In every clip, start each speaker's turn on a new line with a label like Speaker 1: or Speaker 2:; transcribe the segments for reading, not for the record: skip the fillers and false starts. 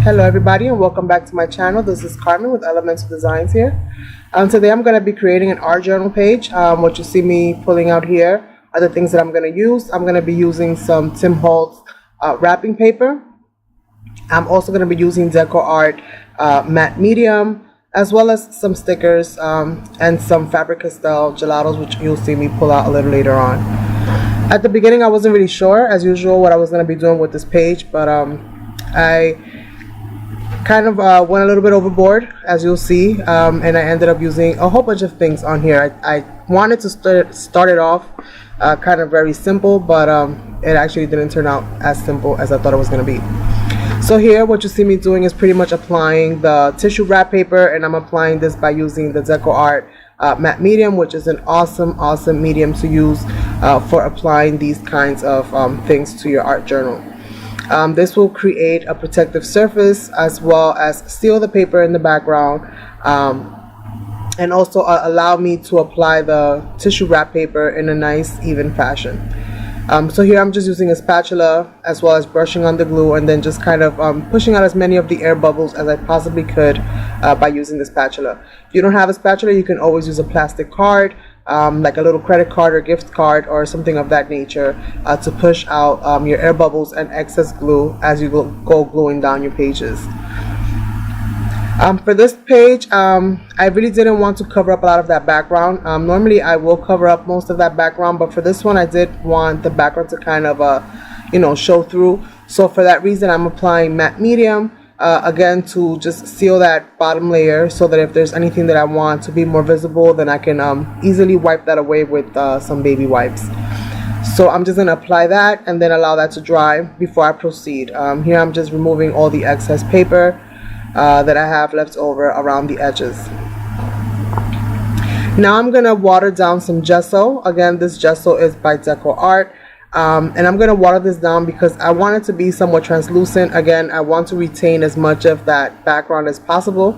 Speaker 1: Hello everybody and welcome back to my channel. This is Carmen with Elemental Designs here. Today I'm going to be creating an art journal page. What you see me pulling out here are the things that I'm going to use. I'm going to be using some Tim Holtz wrapping paper. I'm also going to be using Deco Art matte medium, as well as some stickers and some Faber-Castell gelatos, which you'll see me pull out a little later on. At the beginning I wasn't really sure, as usual, what I was going to be doing with this page, but I kind of went a little bit overboard, as you'll see, and I ended up using a whole bunch of things on here. I wanted to start it off kind of very simple, but it actually didn't turn out as simple as I thought it was going to be. So here what you see me doing is pretty much applying the tissue wrap paper, and I'm applying this by using the Deco Art matte medium, which is an awesome medium to use for applying these kinds of things to your art journal. This will create a protective surface as well as seal the paper in the background, and also allow me to apply the tissue wrap paper in a nice even fashion. So here I'm just using a spatula as well as brushing on the glue, and then just kind of pushing out as many of the air bubbles as I possibly could by using the spatula. If you don't have a spatula, you can always use a plastic card, like a little credit card or gift card or something of that nature, to push out your air bubbles and excess glue as you go gluing down your pages. For this page, I really didn't want to cover up a lot of that background. Normally I will cover up most of that background, but for this one I did want the background to kind of show through. So for that reason I'm applying matte medium again to just seal that bottom layer, so that if there's anything that I want to be more visible, then I can easily wipe that away with some baby wipes. So I'm just going to apply that and then allow that to dry before I proceed. Here I'm just removing all the excess paper that I have left over around the edges. Now I'm going to water down some gesso. Again, this gesso is by Deco Art. And I'm going to water this down because I want it to be somewhat translucent. Again, I want to retain as much of that background as possible,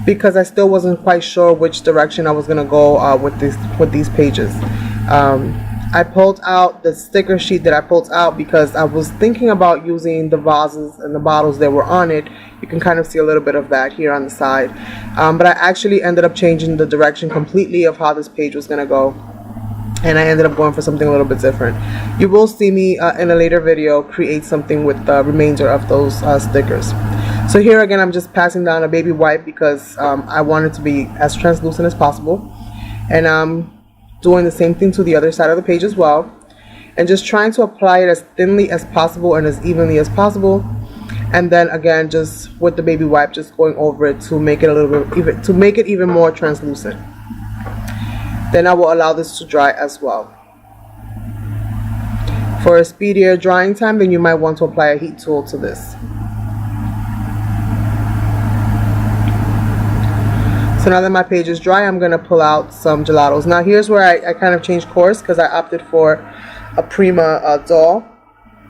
Speaker 1: because I still wasn't quite sure which direction I was going to go with these pages. I pulled out the sticker sheet that I pulled out because I was thinking about using the vases and the bottles that were on it. You can kind of see a little bit of that here on the side. But I actually ended up changing the direction completely of how this page was going to go, and I ended up going for something a little bit different. You will see me in a later video create something with the remainder of those stickers. So here again I'm just passing down a baby wipe because I want it to be as translucent as possible, and I'm doing the same thing to the other side of the page as well, and just trying to apply it as thinly as possible and as evenly as possible, and then again just with the baby wipe just going over it to make it a little bit even more translucent. Then I will allow this to dry as well. For a speedier drying time, then you might want to apply a heat tool to this. So now that my page is dry, I'm going to pull out some gelatos. Now here's where I kind of changed course, because I opted for a Prima doll.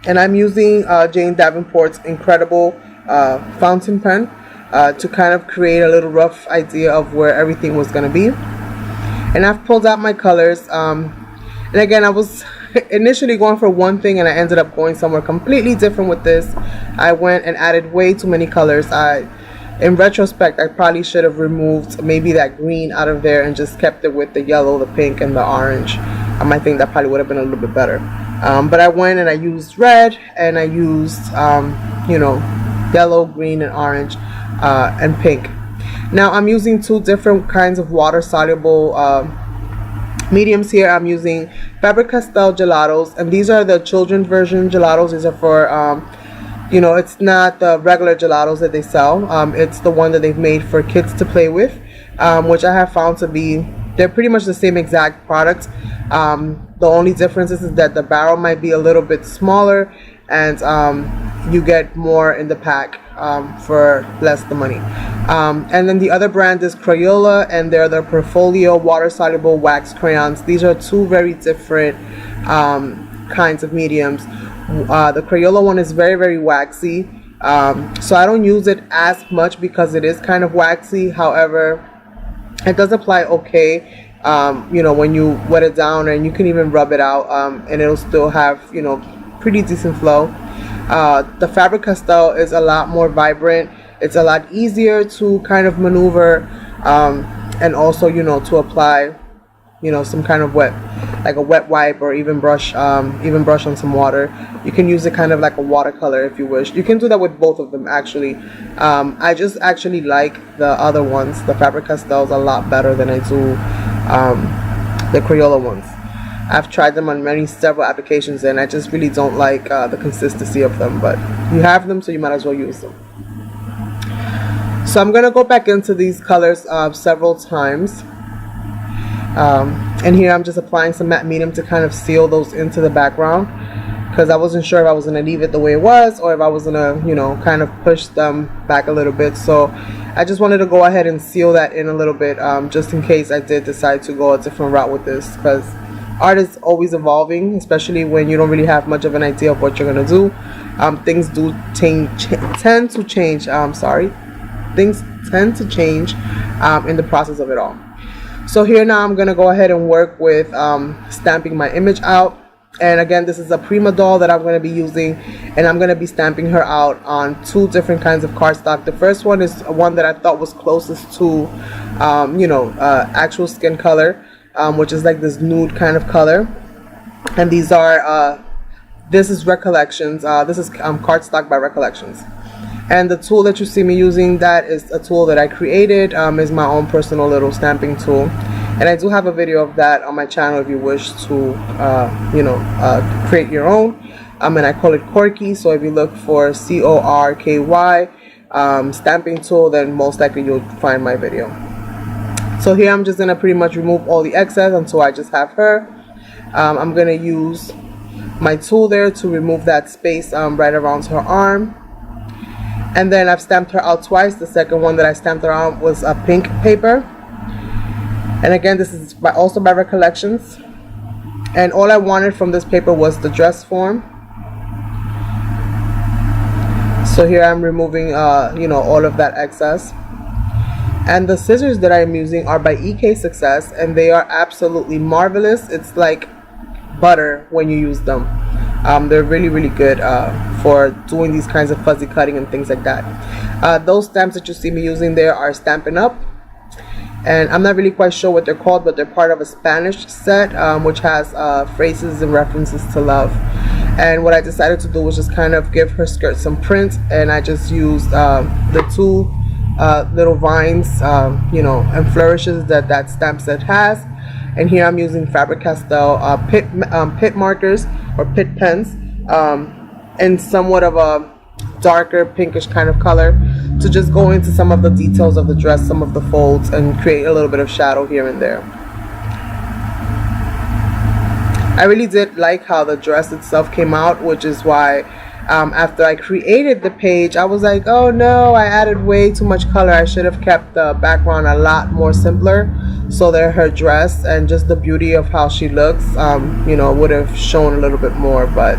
Speaker 1: And I'm using Jane Davenport's incredible fountain pen to kind of create a little rough idea of where everything was going to be. And I've pulled out my colors. And again, I was initially going for one thing and I ended up going somewhere completely different with this. I went and added way too many colors. In retrospect, I probably should have removed maybe that green out of there and just kept it with the yellow, the pink, and the orange. I think that probably would have been a little bit better. But I went and I used red, and I used, yellow, green, and orange, and pink. Now I'm using two different kinds of water-soluble mediums here. I'm using Faber-Castell gelatos, and these are the children's version gelatos. These are for it's not the regular gelatos that they sell. It's the one that they've made for kids to play with, which I have found to be, they're pretty much the same exact product. The only difference is that the barrel might be a little bit smaller, and you get more in the pack for less the money. And then the other brand is Crayola, and they're the Portfolio water-soluble wax crayons. These are two very different kinds of mediums. The Crayola one is very waxy, so I don't use it as much because it is kind of waxy. However, it does apply okay, when you wet it down, and you can even rub it out, and it'll still have pretty decent flow. The Faber-Castell is a lot more vibrant. It's a lot easier to kind of maneuver, and also, you know, to apply, you know, some kind of wet, like a wet wipe, or even brush on some water. You can use it kind of like a watercolor if you wish. You can do that with both of them actually. I just actually like the other ones, the Faber-Castells, a lot better than I do the Crayola ones. I've tried them on several applications, and I just really don't like the consistency of them, but you have them, so you might as well use them. So I'm gonna go back into these colors several times. And here I'm just applying some matte medium to kind of seal those into the background, because I wasn't sure if I was going to leave it the way it was, or if I was going to, you know, kind of push them back a little bit. So I just wanted to go ahead and seal that in a little bit, just in case I did decide to go a different route with this, because art is always evolving, especially when you don't really have much of an idea of what you're going to do. Things do tend to change in the process of it all. So here now I'm going to go ahead and work with stamping my image out. And again, this is a Prima doll that I'm going to be using, and I'm going to be stamping her out on 2 different kinds of cardstock. The first one is one that I thought was closest to, you know, actual skin color, which is like this nude kind of color. And these are, this is Recollections. This is cardstock by Recollections. And the tool that you see me using, that is a tool that I created, is my own personal little stamping tool. And I do have a video of that on my channel if you wish to, you know, create your own. And I call it Corky. So if you look for CORKY stamping tool, then most likely you'll find my video. So here I'm just going to pretty much remove all the excess until I just have her. I'm going to use my tool there to remove that space right around her arm. And then I've stamped her out twice. The second one that I stamped her on was a pink paper. And again, this is also by Recollections. And all I wanted from this paper was the dress form. So here I'm removing, you know, all of that excess. And the scissors that I'm using are by EK Success, and they are absolutely marvelous. It's like butter when you use them. They're really, really good for doing these kinds of fuzzy cutting and things like that. Those stamps that you see me using there are Stampin' Up! And I'm not really quite sure what they're called, but they're part of a Spanish set, which has phrases and references to love. And what I decided to do was just kind of give her skirt some print, and I just used the 2 little vines, you know, and flourishes that stamp set has. And here I'm using Faber-Castell pit markers, or pit pens, in somewhat of a darker pinkish kind of color, to just go into some of the details of the dress, some of the folds, and create a little bit of shadow here and there. I really did like how the dress itself came out, which is why after I created the page, I was like, oh no, I added way too much color. I should have kept the background a lot more simpler, so that her dress and just the beauty of how she looks, you know, would have shown a little bit more. But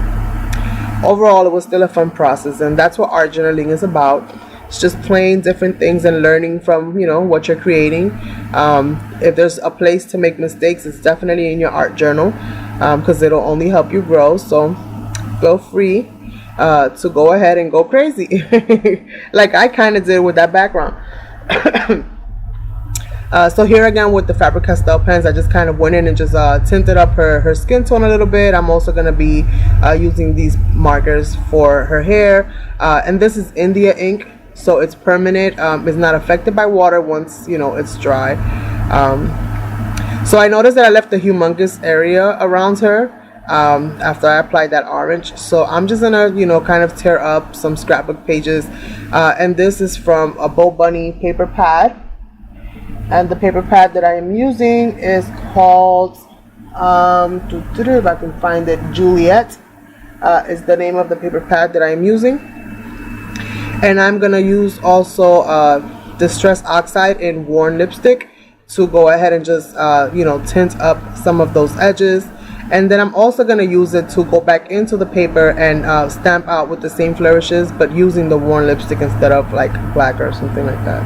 Speaker 1: overall, it was still a fun process, and that's what art journaling is about. It's just playing different things and learning from, you know, what you're creating. If there's a place to make mistakes, it's definitely in your art journal, because it'll only help you grow. So feel free to go ahead and go crazy like I kind of did with that background. So here again with the Faber-Castell pens, I just kind of went in and just tinted up her skin tone a little bit. I'm also going to be using these markers for her hair, and this is India ink, so it's permanent. It's not affected by water once, you know, it's dry. So I noticed that I left a humongous area around her after I applied that orange. So I'm just gonna, you know, kind of tear up some scrapbook pages, and this is from a Bo Bunny paper pad. And the paper pad that I am using is called, if I can find it, Juliet is the name of the paper pad that I am using. And I'm going to use also Distress Oxide in Worn Lipstick to go ahead and just, you know, tint up some of those edges. And then I'm also going to use it to go back into the paper and stamp out with the same flourishes, but using the Worn Lipstick instead of like black or something like that.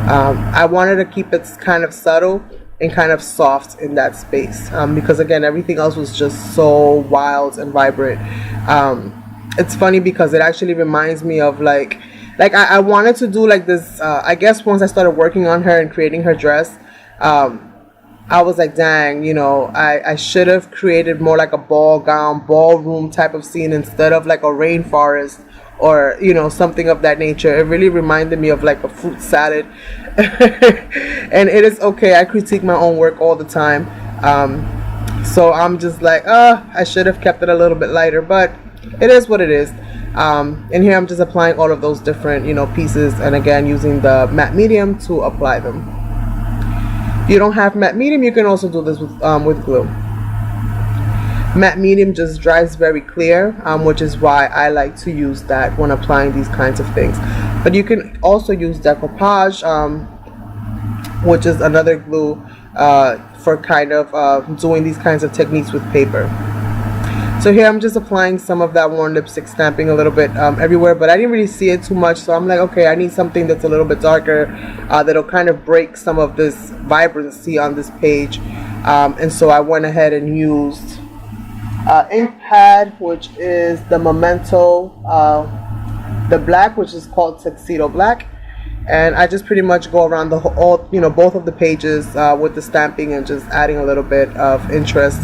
Speaker 1: I wanted to keep it kind of subtle and kind of soft in that space, because again, everything else was just so wild and vibrant. it's funny because it actually reminds me of like I wanted to do like this, I guess once I started working on her and creating her dress, I was like, dang, you know, I should have created more like a ballroom type of scene instead of like a rainforest or, you know, something of that nature. It really reminded me of like a fruit salad. And it is okay, I critique my own work all the time. So I'm just like, I should have kept it a little bit lighter, but it is what it is. And here I'm just applying all of those different, you know, pieces, and again using the matte medium to apply them. If you don't have matte medium, you can also do this with glue. Matte medium just dries very clear, which is why I like to use that when applying these kinds of things. But you can also use decoupage, which is another glue for kind of doing these kinds of techniques with paper. So here I'm just applying some of that worn lipstick, stamping a little bit everywhere, but I didn't really see it too much, so I'm like, okay, I need something that's a little bit darker, that'll kind of break some of this vibrancy on this page. And so I went ahead and used ink pad, which is the Memento, the black, which is called Tuxedo Black. And I just pretty much go around the whole, you know, both of the pages with the stamping and just adding a little bit of interest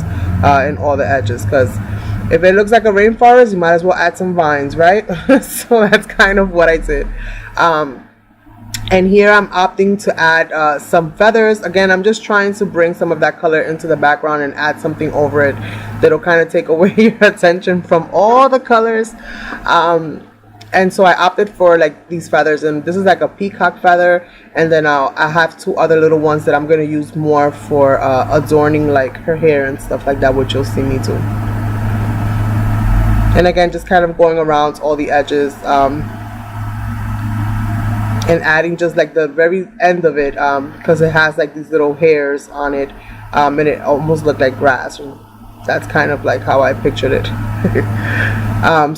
Speaker 1: in all the edges, because if it looks like a rainforest, you might as well add some vines, right? So that's kind of what I did. And here I'm opting to add some feathers. Again, I'm just trying to bring some of that color into the background and add something over it that'll kind of take away your attention from all the colors. And so I opted for like these feathers, and this is like a peacock feather, and then I have two other little ones that I'm going to use more for adorning like her hair and stuff like that, which you'll see me do. And again, just kind of going around all the edges and adding just like the very end of it, because it has like these little hairs on it, and it almost looked like grass. That's kind of like how I pictured it.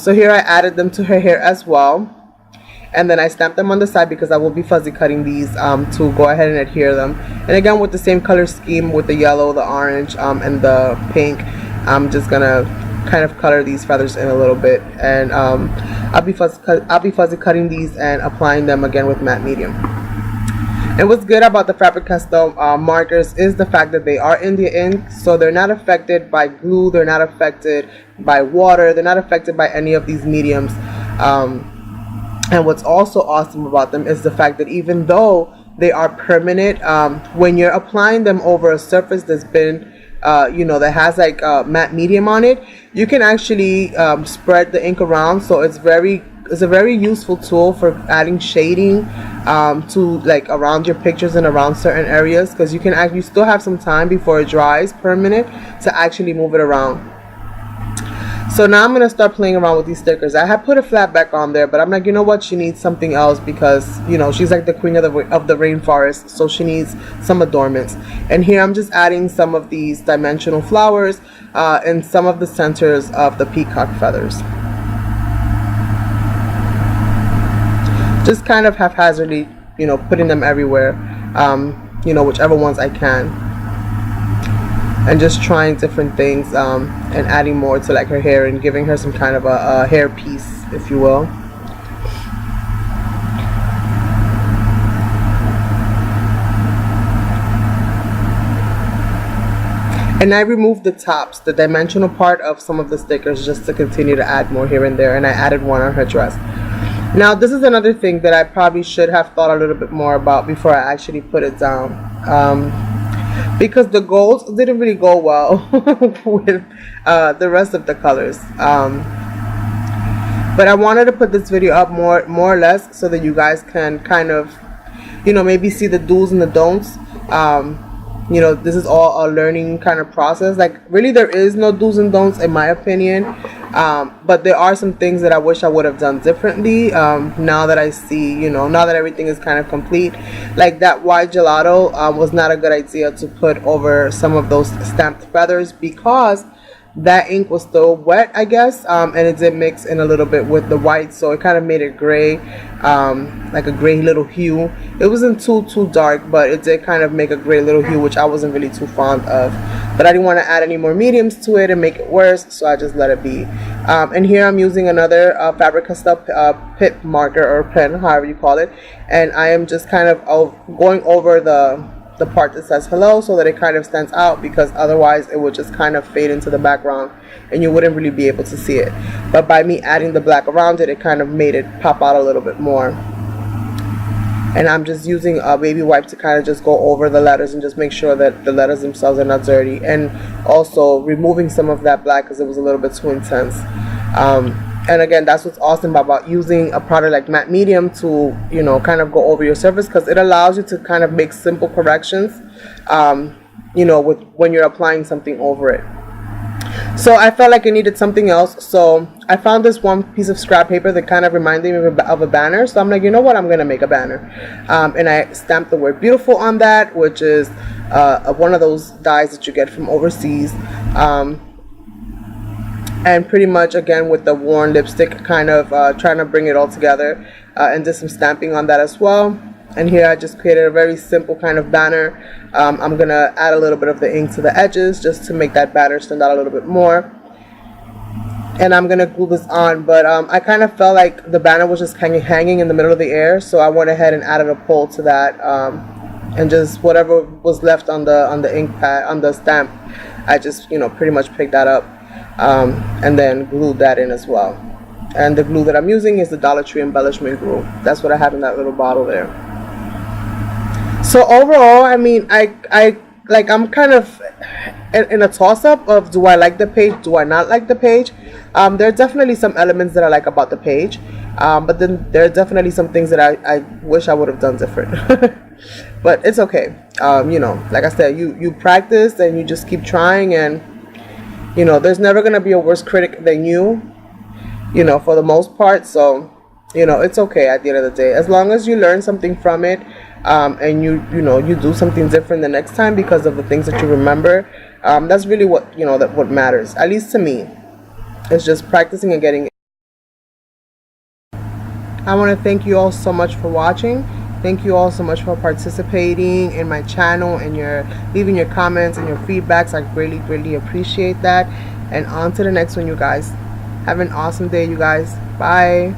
Speaker 1: So here I added them to her hair as well, and then I stamped them on the side because I will be fuzzy cutting these to go ahead and adhere them. And again, with the same color scheme with the yellow, the orange, and the pink, I'm just gonna kind of color these feathers in a little bit, and I'll be fuzzy cutting these and applying them again with matte medium. And what's good about the Faber-Castell markers is the fact that they are India ink, so they're not affected by glue, they're not affected by water, they're not affected by any of these mediums. And what's also awesome about them is the fact that even though they are permanent, when you're applying them over a surface that's been you know, that has like matte medium on it, you can actually spread the ink around. So it's a very useful tool for adding shading to like around your pictures and around certain areas, because you can actually still have some time before it dries permanent to actually move it around. So now I'm going to start playing around with these stickers. I have put a flat back on there, but I'm like, you know what, she needs something else, because, you know, she's like the queen of the rainforest, so she needs some adornments. And here I'm just adding some of these dimensional flowers and some of the centers of the peacock feathers. Just kind of haphazardly, you know, putting them everywhere, you know, whichever ones I can. And just trying different things and adding more to like her hair and giving her some kind of a hair piece, if you will. And I removed the tops, the dimensional part of some of the stickers, just to continue to add more here and there, and I added one on her dress. Now this is another thing that I probably should have thought a little bit more about before I actually put it down. Because the golds didn't really go well with the rest of the colors. But I wanted to put this video up more or less so that you guys can kind of, you know, maybe see the do's and the don'ts. You know, this is all a learning kind of process. Like, really, there is no do's and don'ts in my opinion. But there are some things that I wish I would have done differently now that I see, you know, now that everything is kind of complete. Like that white gelato was not a good idea to put over some of those stamped feathers, because that ink was still wet, I guess, and it did mix in a little bit with the white, so it kind of made it gray, like a gray little hue. It wasn't too dark, but it did kind of make a gray little hue, which I wasn't really too fond of. But I didn't want to add any more mediums to it and make it worse, so I just let it be. And here I'm using another Faber-Castell pit marker or pen, however you call it, and I am just kind of going over the part that says hello so that it kind of stands out, because otherwise it would just kind of fade into the background and you wouldn't really be able to see it. But by me adding the black around it, it kind of made it pop out a little bit more. And I'm just using a baby wipe to kind of just go over the letters and just make sure that the letters themselves are not dirty, and also removing some of that black because it was a little bit too intense. And again, that's what's awesome about using a product like Matte Medium to, you know, kind of go over your surface, because it allows you to kind of make simple corrections, you know, when you're applying something over it. So I felt like I needed something else, so I found this one piece of scrap paper that kind of reminded me of a banner. So I'm like, you know what, I'm gonna make a banner, and I stamped the word beautiful on that, which is one of those dies that you get from overseas, and pretty much again with the worn lipstick, kind of trying to bring it all together, and did some stamping on that as well. And here I just created a very simple kind of banner. I'm gonna add a little bit of the ink to the edges just to make that banner stand out a little bit more. And I'm gonna glue this on, but I kind of felt like the banner was just hanging in the middle of the air, so I went ahead and added a pole to that, and just whatever was left on the ink pad, on the stamp, I just, you know, pretty much picked that up, and then glued that in as well. And the glue that I'm using is the Dollar Tree embellishment glue. That's what I have in that little bottle there. So overall, I mean, I'm kind of in a toss-up of, do I like the page, do I not like the page? There are definitely some elements that I like about the page, but then there are definitely some things that I wish I would have done different. But it's okay. You know, like I said, you practice and you just keep trying, and you know, there's never gonna be a worse critic than you know, for the most part. So, you know, it's okay at the end of the day, as long as you learn something from it, and you know, you do something different the next time because of the things that you remember. That's really what, you know, what matters, at least to me. It's just practicing and getting it. I want to thank you all so much for watching. Thank you all so much for participating in my channel and leaving your comments and your feedbacks. I greatly appreciate that. And on to the next one, you guys. Have an awesome day, you guys. Bye.